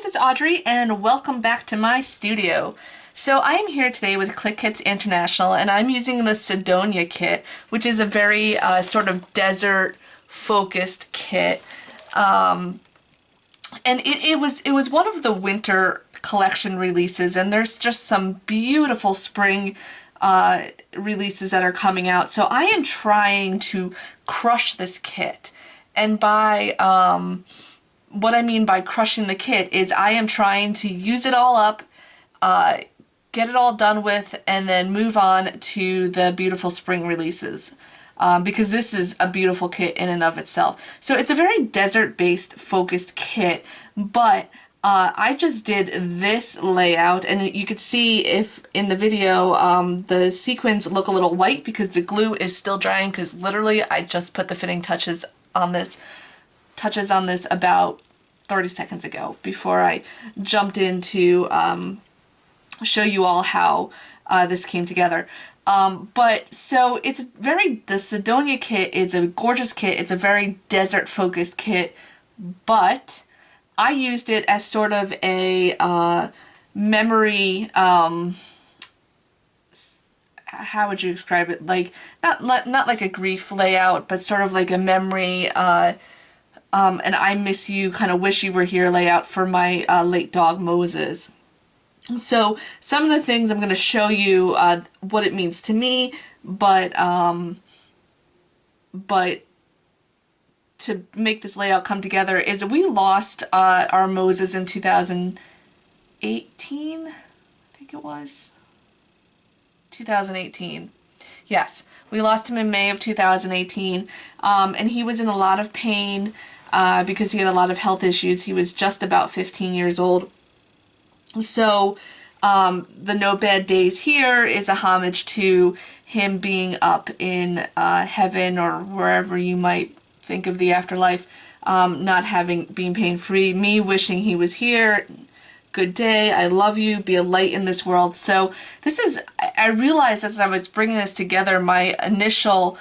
it's Audrey and welcome back to my studio. So I am here today with Clique Kits International and I'm using the Sedona Kit, which is a very sort of desert focused kit. And it was one of the winter collection releases, and there's just some beautiful spring releases that are coming out. So I am trying to crush this kit. And by what I mean by crushing the kit is I am trying to use it all up, get it all done with, and then move on to the beautiful spring releases. Because this is a beautiful kit in and of itself. So it's a very desert-based focused kit, but I just did this layout, and you could see if in the video the sequins look a little white because the glue is still drying, because literally I just put the fitting touches on this about 30 seconds ago before I jumped in to show you all how this came together. But so the Sedona Kit is a gorgeous kit. It's a very desert focused kit, but I used it as sort of a memory, how would you describe it? Like, not like a grief layout, but sort of like a memory, an I miss you, kind of wish you were here layout for my late dog Moses. So some of the things I'm going to show you what it means to me, but to make this layout come together is we lost our Moses in 2018, I think it was 2018. Yes, we lost him in May of 2018, and he was in a lot of pain because he had a lot of health issues. He was just about 15 years old. So the No Bad Days here is a homage to him being up in heaven or wherever you might think of the afterlife, being pain-free, me wishing he was here. Good day, I love you, be a light in this world. So this is, I realized as I was bringing this together, my initial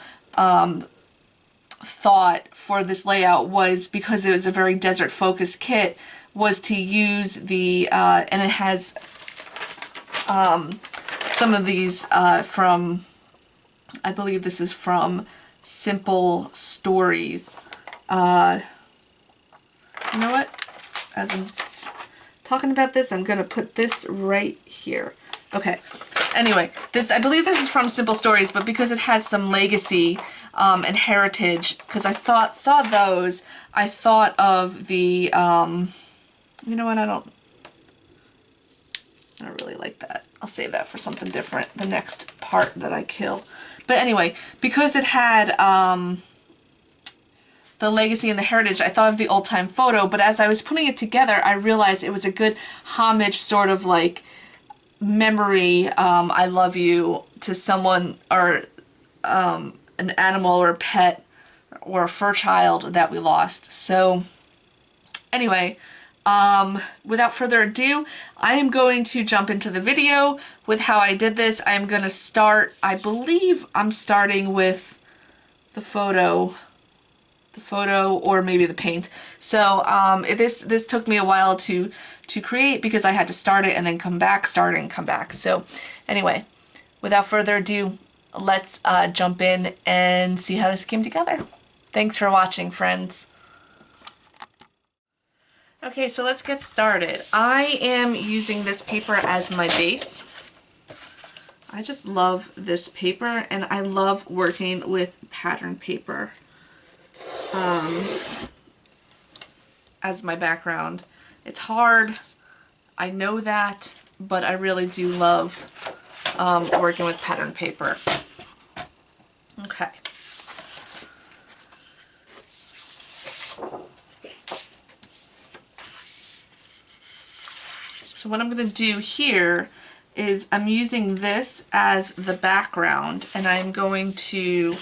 thought for this layout was, because it was a very desert focused kit, was to use the, and it has some of these from, I believe this is from Simple Stories. You know what? As I'm talking about this, I'm going to put this right here. Okay. Anyway, I believe this is from Simple Stories, but because it had some legacy and heritage, because I saw those, I thought of the, you know what, I don't really like that. I'll save that for something different, the next part that I kill. But anyway, because it had the legacy and the heritage, I thought of the old-time photo, but as I was putting it together, I realized it was a good homage, sort of like memory, I love you, to someone, or an animal or a pet or a fur child that we lost. So anyway, without further ado, I am going to jump into the video with how I did this. I am going to start, I believe I'm starting with the photo or maybe the paint. So this took me a while to create because I had to start it and then come back, start it and come back. So anyway, without further ado, let's jump in and see how this came together. Thanks for watching, friends. Okay, so let's get started. I am using this paper as my base. I just love this paper, and I love working with pattern paper as my background. It's hard, I know that, but I really do love working with pattern paper. Okay. So what I'm going to do here is I'm using this as the background, and I'm going to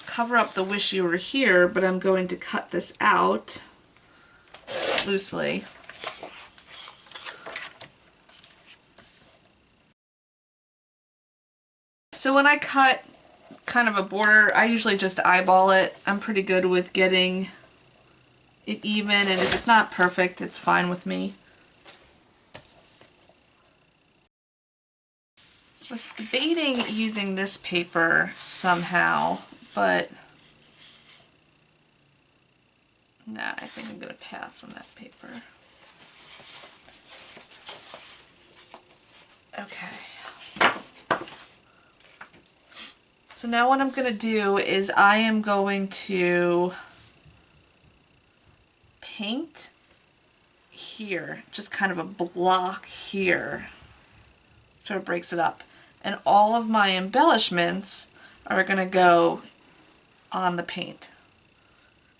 cover up the wish you were here, but I'm going to cut this out loosely. So when I cut kind of a border. I usually just eyeball it. I'm pretty good with getting it even, and if it's not perfect, it's fine with me. I was debating using this paper somehow, but nah, I think I'm going to pass on that paper. Okay. So now what I'm going to do is I am going to paint here, just kind of a block here, so it breaks it up. And all of my embellishments are going to go on the paint.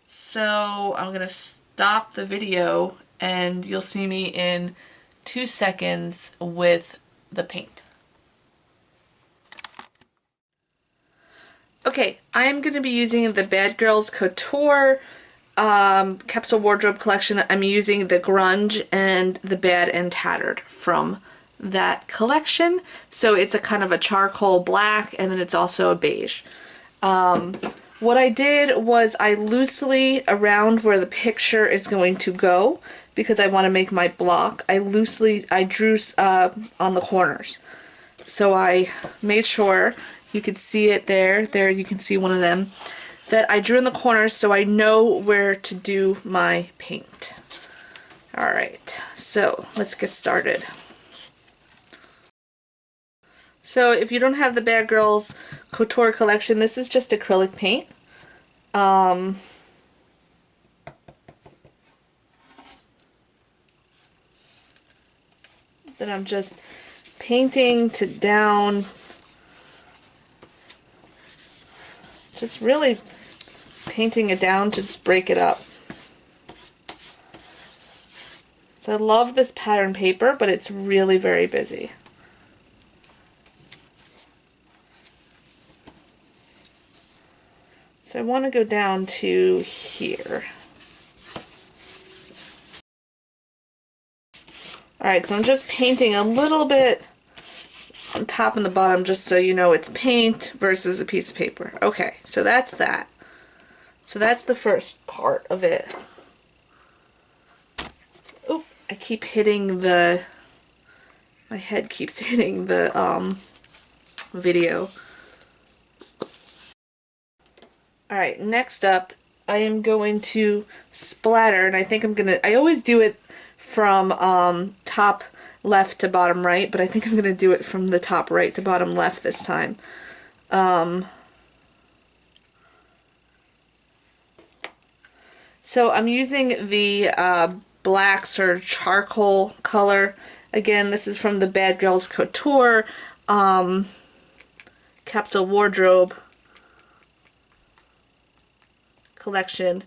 So I'm going to stop the video and you'll see me in 2 seconds with the paint. Okay, I'm going to be using the Bad Girls Couture capsule wardrobe collection. I'm using the Grunge and the Bad and Tattered from that collection. So it's a kind of a charcoal black, and then it's also a beige. What I did was I loosely, around where the picture is going to go, because I want to make my block, I drew on the corners. So I made sure you could see it there. There you can see one of them. That I drew in the corners so I know where to do my paint. Alright, so let's get started. So if you don't have the Bad Girls Couture collection, this is just acrylic paint. Then I'm just painting to down, just really painting it down to just break it up. So I love this pattern paper, but it's really very busy. So I want to go down to here. Alright, so I'm just painting a little bit on top and the bottom just so you know it's paint versus a piece of paper. Okay, so that's that. So that's the first part of it. Oh, I keep hitting the... my head keeps hitting the video. Alright, next up I am going to splatter, and I think I always do it from top left to bottom right, but I think I'm going to do it from the top right to bottom left this time. So I'm using the blacks or charcoal color. Again, this is from the Bad Girls Couture capsule wardrobe collection.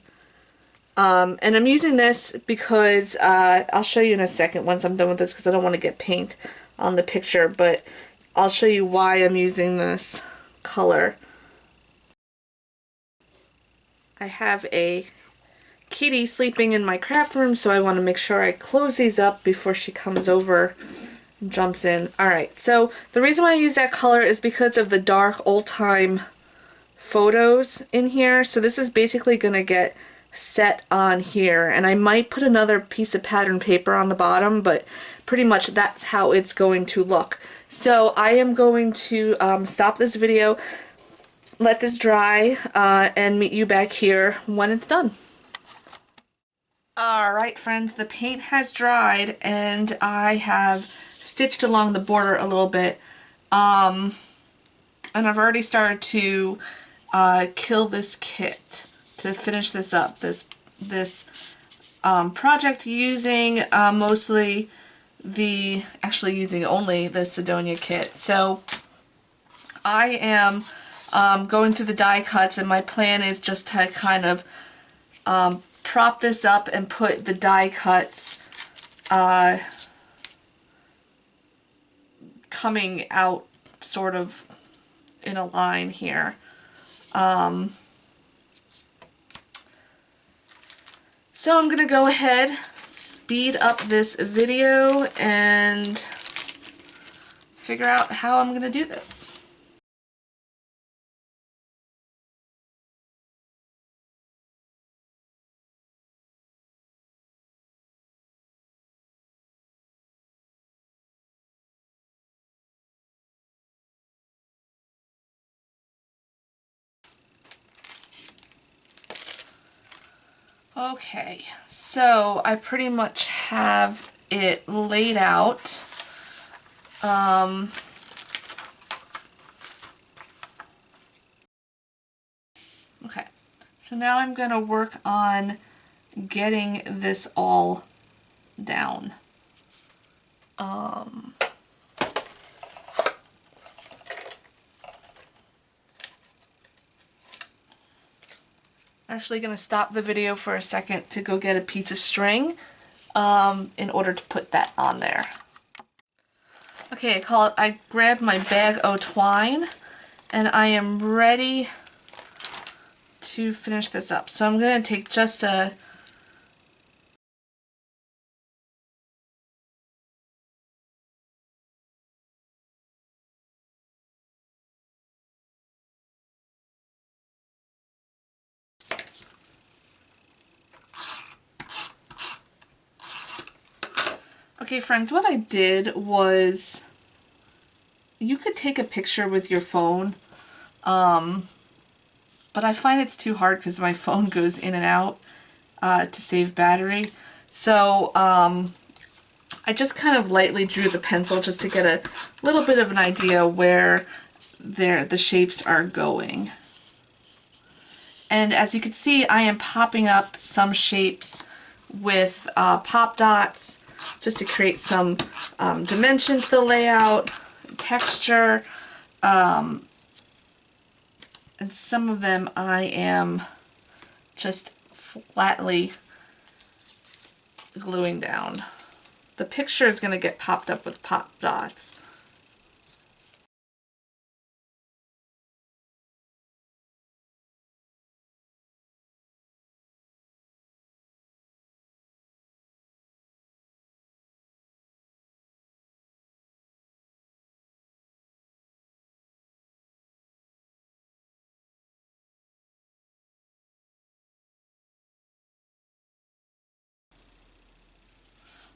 And I'm using this because I'll show you in a second once I'm done with this, because I don't want to get paint on the picture, but I'll show you why I'm using this color. I have a kitty sleeping in my craft room, so I want to make sure I close these up before she comes over and jumps in. Alright, so the reason why I use that color is because of the dark old-time photos in here. So this is basically going to get set on here, and I might put another piece of pattern paper on the bottom, but pretty much that's how it's going to look. So I am going to stop this video, let this dry, and meet you back here when it's done. Alright friends, the paint has dried and I have stitched along the border a little bit, and I've already started to kill this kit to finish this up, this project using mostly actually using only the Sedona Kit. So I am going through the die cuts, and my plan is just to kind of prop this up and put the die cuts coming out sort of in a line here. So I'm going to go ahead, speed up this video, and figure out how I'm going to do this. Okay, so I pretty much have it laid out. Okay, so now I'm going to work on getting this all down. Actually going to stop the video for a second to go get a piece of string in order to put that on there. Okay, I grabbed my bag o' twine and I am ready to finish this up. So I'm going to take just a Okay, friends, what I did was, you could take a picture with your phone, but I find it's too hard because my phone goes in and out to save battery. So I just kind of lightly drew the pencil just to get a little bit of an idea where the shapes are going. And as you can see, I am popping up some shapes with pop dots just to create some dimension to the layout, texture, and some of them I am just flatly gluing down. The picture is going to get popped up with pop dots.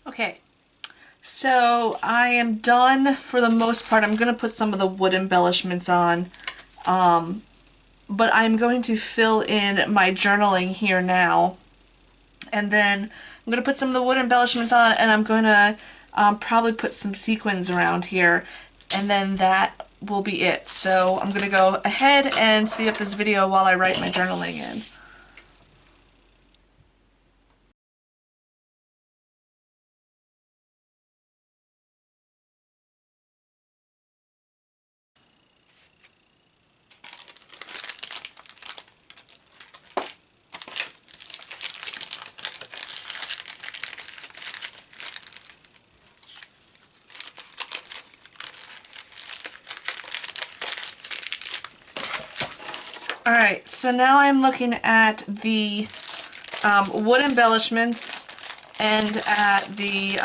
Okay, so I am done for the most part. I'm going to put some of the wood embellishments on, but I'm going to fill in my journaling here now. And then I'm going to put some of the wood embellishments on, and I'm going to probably put some sequins around here, and then that will be it. So I'm going to go ahead and speed up this video while I write my journaling in. Alright, so now I'm looking at the wood embellishments and at the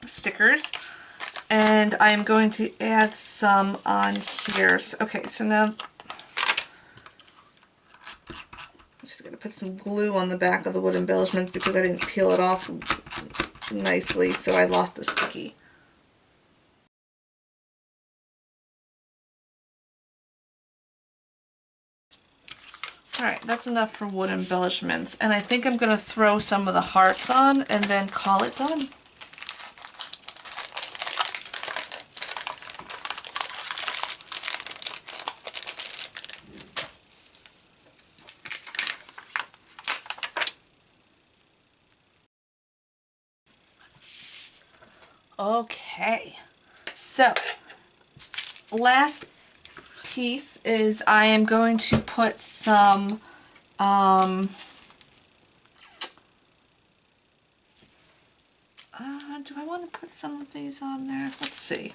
stickers, and I'm going to add some on here. So, okay, so now I'm just going to put some glue on the back of the wood embellishments because I didn't peel it off nicely, so I lost the sticky. Alright, that's enough for wood embellishments, and I think I'm going to throw some of the hearts on and then call it done. Okay, so last piece is I am going to put some do I want to put some of these on there? Let's see.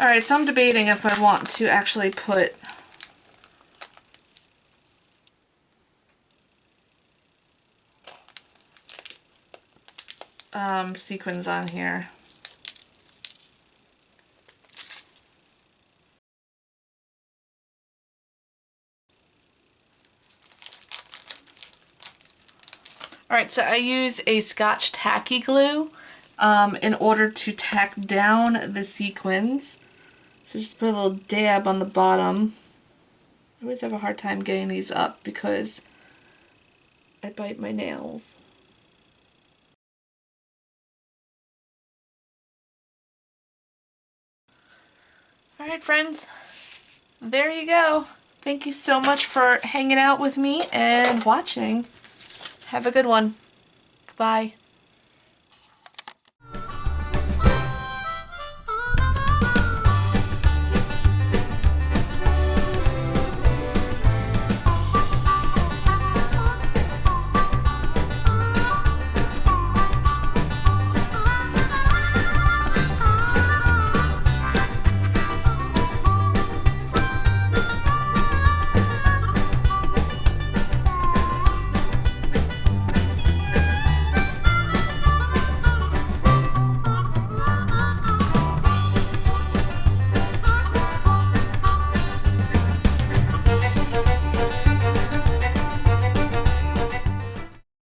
Alright, so I'm debating if I want to actually put sequins on here. Alright, so I use a Scotch tacky glue in order to tack down the sequins. So just put a little dab on the bottom. I always have a hard time getting these up because I bite my nails. Alright friends, there you go. Thank you so much for hanging out with me and watching. Have a good one. Bye.